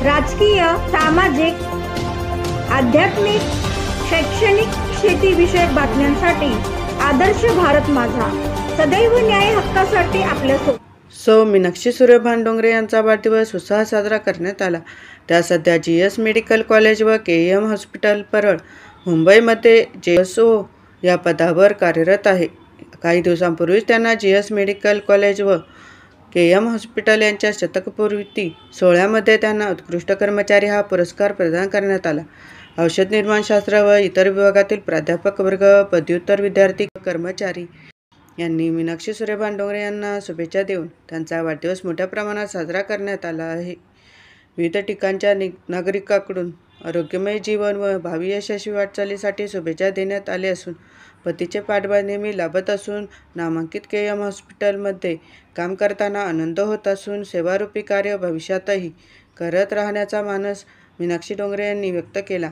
राजकीय, सामाजिक, आध्यात्मिक, शैक्षणिक, शेतीविषयक बातम्यांसाठी आदर्श भारत माझा सदैव न्याय हक्कासाठी आपल्यासोबत। मीनाक्षी सूर्यभान डोंगरे यांचा वाढदिवस उत्साहात साजरा करण्यात आला। त्या सध्या GS मेडिकल कॉलेज व KEM हॉस्पिटल परळ मुंबईमध्ये JSO या पदावर कार्यरत आहे। काही दिवसांपूर्वीच त्यांना GS मेडिकल कॉलेज व KEM हॉस्पिटल यांच्या शतकपूर्ती सोहळ्यामध्ये त्यांना उत्कृष्ट कर्मचारी हा पुरस्कार प्रदान करण्यात आला। औषध निर्माणशास्त्र व इतर विभागातील प्राध्यापक वर्ग, पदव्युत्तर विद्यार्थी, कर्मचारी यांनी मीनाक्षी सूर्यभान डोंगरे यांना शुभेच्छा देऊन त्यांचा वाढदिवस मोठ्या प्रमाणात साजरा करण्यात आला आहे। विविध ठिकाणच्या नागरिकांकडून आरोग्यमय जीवन व भावी यशस्वी वाटचालीसाठी शुभेच्छा देण्यात आल्या असून पतीचे पाठबळ नेहमी लाभत असून नामांकित KEM हॉस्पिटलमध्ये काम करताना आनंद होत असून सेवारूपी कार्य भविष्यातही करत राहण्याचा मानस मीनाक्षी डोंगरे यांनी व्यक्त केला।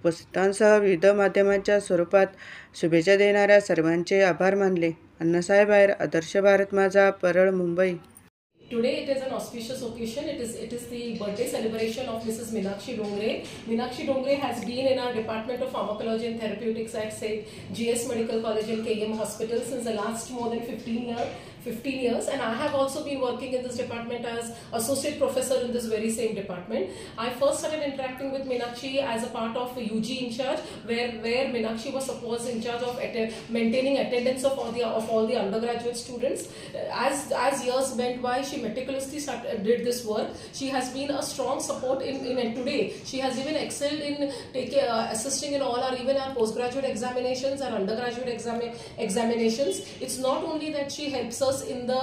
उपस्थितांसह विविध माध्यमांच्या स्वरूपात शुभेच्छा देणाऱ्या सर्वांचे आभार मानले। अण्णासाहेब आहेर, आदर्श भारत माझा, Parel, Mumbai. Today it is an auspicious occasion. It is the birthday celebration of Mrs. Meenakshi Dongre. Meenakshi Dongre has been in our Department of Pharmacology and Therapeutics at GS Medical College and KEM Hospital since the last more than 15 years, and I have also been working in this department as associate professor in this very same department. I first started interacting with Meenakshi as a part of UG in charge, where Meenakshi was supposed in charge of maintaining attendance of all the undergraduate students. As years went by, she meticulously did this work. She has been a strong support in today. She has even excelled in assisting in all our postgraduate examinations and undergraduate examinations. It's not only that she helps us in the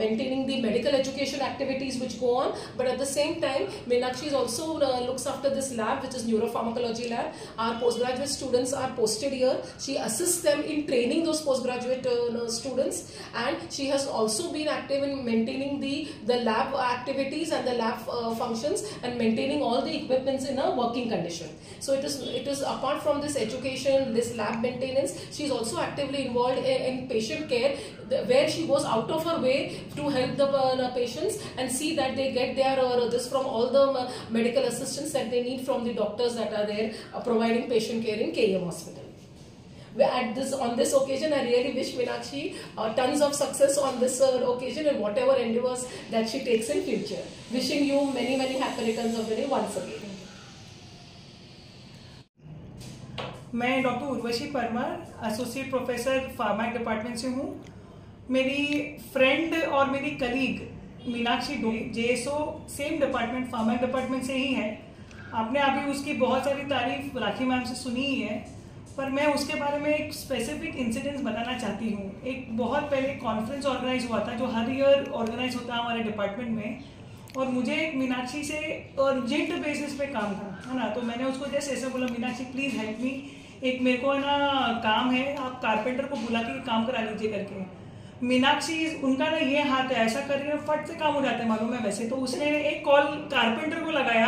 maintaining the medical education activities which go on, but at the same time Meenakshi also looks after this lab, which is neuropharmacology lab. Our postgraduate students are posted here. She assists them in training those postgraduate students, and she has also been active in maintaining the lab activities and the lab functions and maintaining all the equipments in a working condition. So it is apart from this education, this lab maintenance, she is also actively involved in patient care, where she goes out of her way to help the patients and see that they get their this from all the medical assistance that they need from the doctors that are there providing patient care in KEM hospital. On this occasion, I really wish Meenakshi tons of success on this occasion and whatever endeavors that she takes in future. Wishing you many happy returns of the day once again. मैं doctor Urvashi Parmar, associate professor pharma department से हूँ। मेरी friend और मेरी colleague Meenakshi JSO same department, pharma department से ही है। आपने अभी उसकी बहुत सारी तारीफ राखी मैम से सुनी ही है, पर मैं उसके बारे में एक स्पेसिफिक इंसिडेंस बताना चाहती हूँ। एक बहुत पहले कॉन्फ्रेंस ऑर्गेनाइज हुआ था जो हर ईयर ऑर्गेनाइज होता है हमारे डिपार्टमेंट में, और मुझे मीनाक्षी से अर्जेंट बेसिस पे काम था, है ना। तो मैंने उसको जैसे ऐसे बोला, मीनाक्षी प्लीज़ हेल्प मी, एक मेरे को ना काम है, आप कारपेंटर को बुला के काम करा लीजिए करके। मीनाक्षी उनका ना ये हाथ है, ऐसा करके फट से काम हो जाता है मालूम है वैसे। तो उसने एक कॉल कारपेंटर को लगाया,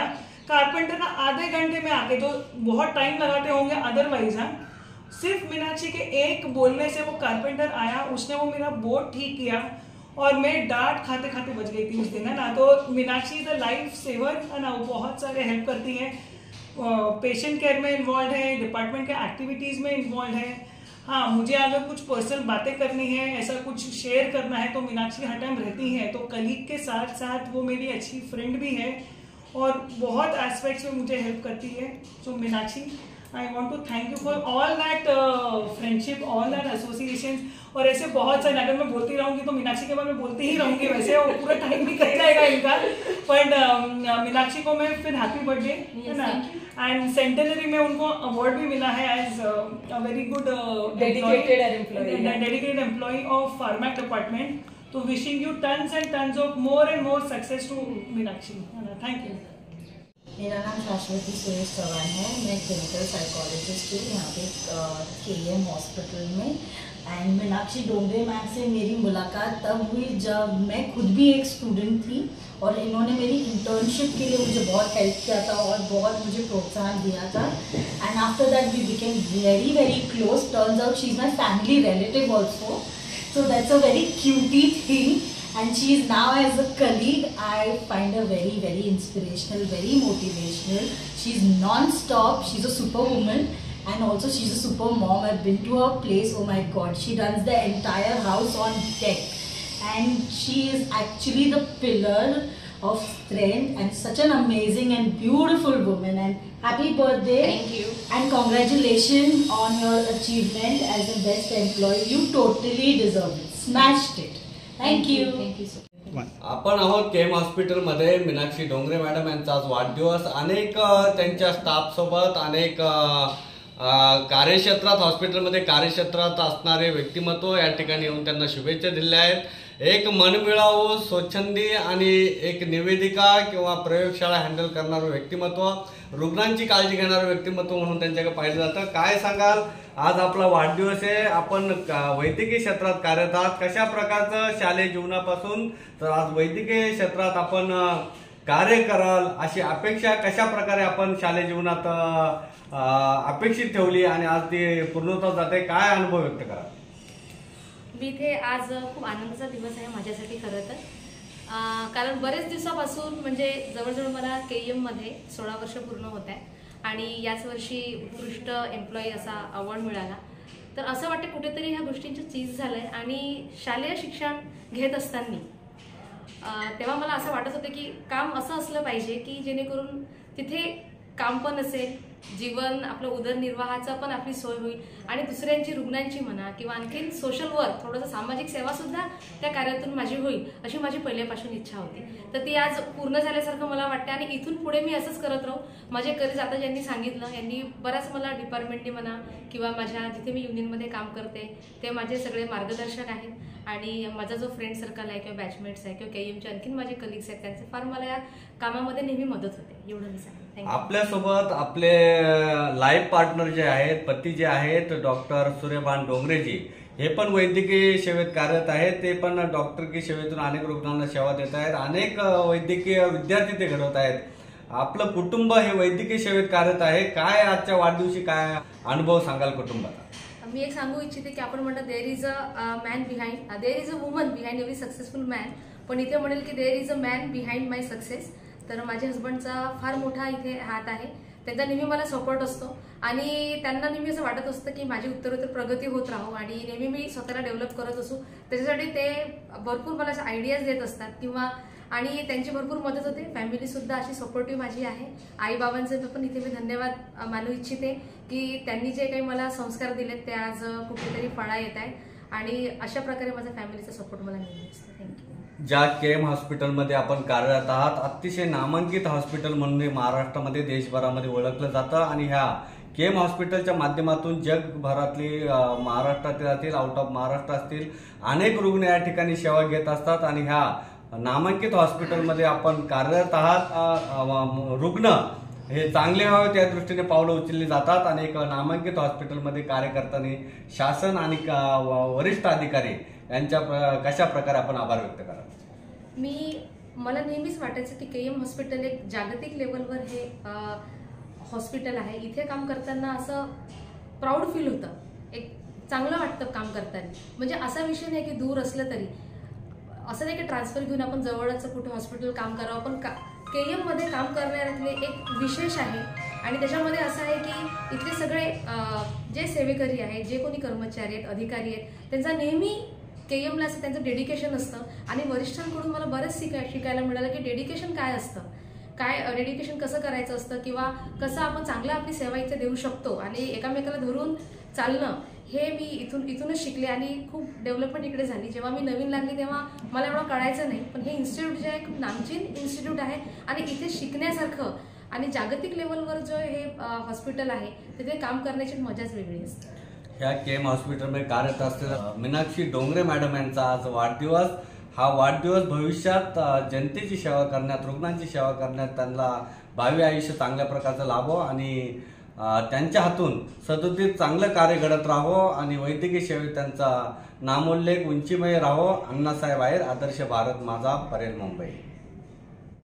कारपेंटर ना आधे घंटे में आके, जो बहुत टाइम लगाते होंगे अदरवाइज, हाँ, सिर्फ मीनाक्षी के एक बोलने से वो कारपेंटर आया, उसने वो मेरा बोर्ड ठीक किया और मैं डांट खाते खाते बच गई थी उस दिन, है ना। तो Meenakshi is a life saver, है ना। वो बहुत सारे हेल्प करती है, पेशेंट केयर में इन्वॉल्व है, डिपार्टमेंट के एक्टिविटीज़ में इन्वॉल्व है। हाँ, मुझे अगर कुछ पर्सनल बातें करनी है, ऐसा कुछ शेयर करना है, तो मीनाक्षी हर टाइम रहती है। तो कलीग के साथ साथ वो मेरी अच्छी फ्रेंड भी है और बहुत एस्पेक्ट्स में मुझे हेल्प करती है। So Meenakshi, I want to thank you for all that friendship, all that association. और ऐसे बहुत सारे, अगर मैं बोलती रहूँगी तो मीनाक्षी के बारे में बोलती ही रहूँगी, वैसे वो पूरा टाइम भी कट जाएगा इनका। बट मीनाक्षी को मैं फिर हैप्पी बर्थडे, है ना। एंड सेंटेनरी में उनको अवार्ड भी मिला है as a very good dedicated employee of pharma department. तो wishing you tons and tons of more and more success to Meenakshi, है ना। Thank you. मेरा नाम शाश्वती सुरेश चौहान है। मैं क्लिनिकल साइकोलॉजिस्ट हूँ यहाँ पे KEM हॉस्पिटल में। एंड मीनाक्षी डोंगरे मैम से मेरी मुलाकात तब हुई जब मैं खुद भी एक स्टूडेंट थी, और इन्होंने मेरी इंटर्नशिप के लिए मुझे बहुत हेल्प किया था और बहुत मुझे प्रोत्साहन दिया था। And after that we became very close. Turns out she is my family relative also, so that's a very cutie thing. and she is now as a colleague. I find her very, very inspirational, very motivational. She's non-stop. She's a superwoman, and also she's a super mom. I've been to her place. Oh my God, she runs the entire house on deck, and she is actually the pillar of strength and such an amazing and beautiful woman. And happy birthday. Thank you. And congratulations on your achievement as the best employee. You totally deserve it. Smashed it. Thank you. Thank you so much. आपण आहोत केम हॉस्पिटलमध्ये. Meenakshi Dongre madam यांचा आज वाढदिवस. अनेक त्यांच्या staff सोबत अनेक कार्यक्षेत्रात हॉस्पिटलमध्ये कार्यक्षेत्रात असणारे व्यक्तिमत्व या ठिकाणी येऊन त्यांना शुभेच्छा दिल्या आहेत. एक मनमिळावू, स्वच्छंदी आणि एक निवेदिका किंवा प्रयोगशाळा हँडल करणारं व्यक्तिमत्व, रुग्णांची काळजी घेणारं व्यक्तिमत्व म्हणून त्यांच्याकडे पाहिलं जातं. काय सांगाल, आज आपला वाढदिवस आहे, आपण वैद्यकीय क्षेत्रात कार्यरत आहात. कशा प्रकारचं शालेय जीवनापासून तर आज वैद्यकीय क्षेत्रात आपण कार्य कराल अशी अपेक्षा कशा प्रकारे आपण शालेय जीवनात अपेक्षित ठेवली आणि आज ती पूर्णत्वास जाते, काय अनुभव व्यक्त करा? मी इथे आज खूप आनंदाचा दिवस आहे माझ्यासाठी खरं तर, कारण बरेच दिवसापासून म्हणजे जवळजवळ मला KEM मध्ये 16 वर्ष पूर्ण होत आहे आणि याच वर्षी उत्कृष्ट एम्प्लॉई असा अवॉर्ड मिळाला. तर असं वाटतं कुठेतरी ह्या गोष्टींचं चीज झालंय. आणि शालेय शिक्षण घेत असताना तेव्हा मला असं वाटत होतं की काम असं असलं पाहिजे की जेणेकरून तिथे काम पण असेल, जीवन आपलं उदरनिर्वाहाचं पण आपली सोय होईल आणि दुसऱ्यांची, रुग्णांची म्हणा किंवा आणखीन सोशल वर्क, थोडंसं सामाजिक सेवा सुद्धा त्या कार्यातून माझी होईल अशी माझी पहिल्यापासून इच्छा होती. तर ती आज पूर्ण झाल्यासारखं मला वाटतं आणि इथून पुढे मी असंच करत राहू. माझे कलीग आता ज्यांनी सांगितलं, यांनी बराच मला डिपार्टमेंटनी म्हणा किंवा माझ्या जिथे मी युनियनमध्ये काम करते ते माझे सगळे मार्गदर्शक आहेत आणि माझा जो फ्रेंड सर्कल आहे किंवा बॅचमेट्स आहे किंवा KEMचे आणखीन माझे कलिग्स आहेत त्यांचे फार मला या कामामध्ये नेहमी मदत होते. एवढं मी सांगेन. आपल्यासोबत आपले लाईफ पार्टनर जे आहेत, पती जे आहेत डॉक्टर सूर्यभान डोंगरेजी, हे पण वैद्यकीय सेवेत कार्यरत आहेत. ते पण डॉक्टरकी सेवेतून अनेक रुग्णांना सेवा देत आहेत, अनेक वैद्यकीय विद्यार्थी ते घडवत आहेत. आपलं कुटुंब हे वैद्यकीय सेवेत कार्यरत आहे. काय आजच्या वाढदिवशी काय अनुभव सांगाल कुटुंबाचा? मी एक सांगू इच्छिते की आपण म्हणतो there is a man behind, there is a woman behind every successful man, पण इथे म्हणेल की there is a man behind my success. तर माझ्या हस्बंडचा फार मोठा इथे हात आहे. त्यांचा नेहमी मला सपोर्ट असतो आणि त्यांना नेहमी असं वाटत असतं की माझी उत्तरोत्तर प्रगती होत राहू आणि नेहमी मी स्वतःला डेव्हलप करत असू. त्याच्यासाठी ते भरपूर मला आयडियाज देत असतात किंवा आणि त्यांची भरपूर मदत होते. फॅमिली सुद्धा अशी सपोर्टिव्ह माझी आहे. आई बाबांचे पण इथे मी धन्यवाद मानू इच्छिते की त्यांनी जे काही मला संस्कार दिलेत ते आज कुठेतरी फळा येत आहे आणि अशा प्रकारे माझ्या फॅमिलीचा सपोर्ट मला नेहमी असतो. थँक्यू. ज्या KEM हॉस्पिटलमध्ये आपण कार्यरत आहात, अतिशय नामांकित हॉस्पिटल म्हणून महाराष्ट्रामध्ये, देशभरामध्ये ओळखलं जातं आणि ह्या KEM हॉस्पिटलच्या माध्यमातून जगभरातली, महाराष्ट्रातील, आउट ऑफ महाराष्ट्र असतील अनेक रुग्ण या ठिकाणी सेवा घेत असतात आणि ह्या नामांकित हॉस्पिटलमध्ये आपण कार्यरत आहात. रुग्ण हे चांगले व्हावे त्या दृष्टीने पावलं उचलली जातात आणि एक नामांकित हॉस्पिटलमध्ये कार्य करताना शासन आणि वरिष्ठ अधिकारी यांच्या कशा प्रकारे आपण आभार व्यक्त करा? मला नेहमीच वाटायचं की KEM हॉस्पिटल एक जागतिक लेवलवर हे हॉस्पिटल आहे. इथे काम करताना असं प्राऊड फील होतं, एक चांगलं वाटतं काम करताना. म्हणजे असा विषय नाही की दूर असलं तरी असं नाही की ट्रान्सफर घेऊन आपण जवळच कुठे हॉस्पिटल काम करावं, पण KEM मध्ये काम करणाऱ्यातले एक विशेष आहे आणि त्याच्यामध्ये असं आहे की इथले सगळे जे सेवेकरी आहेत, जे कोणी कर्मचारी आहेत, अधिकारी आहेत, त्यांचा नेहमी KEMला असं त्यांचं डेडिकेशन असतं आणि वरिष्ठांकडून मला बरंच शिकायला मिळालं की डेडिकेशन काय असतं, काय डेडिकेशन कसं करायचं असतं किंवा कसं आपण चांगलं आपली सेवा इथे देऊ शकतो आणि एकामेकाला धरून चालणं, हे मी इथूनच शिकले आणि खूप डेव्हलपमेंट इकडे झाली. जेव्हा मी नवीन लागली तेव्हा मला एवढं कळायचं नाही, पण हे इन्स्टिट्यूट जे आहे खूप नामचीन इन्स्टिट्यूट आहे आणि इथे शिकण्यासारखं आणि जागतिक लेवलवर जो हे हॉस्पिटल आहे तिथे काम करण्याची मजाच वेगळी असते. ह्या KEM हॉस्पिटलमध्ये कार्यरत असलेल्या मीनाक्षी डोंगरे मॅडम यांचा आज वाढदिवस. हा वाढदिवस भविष्यात जनतेची सेवा करण्यात, रुग्णांची सेवा करण्यात त्यांना भावी आयुष्य चांगल्या प्रकारचं लाभो आणि त्यांच्या हातून सतत चांगलं कार्य घडत राहो आणि वैद्यकीय सेवेत त्यांचा नामोल्लेख उंचीमय राहो. अण्णासाहेब आहेर, आदर्श भारत माझा, परेल, मुंबई.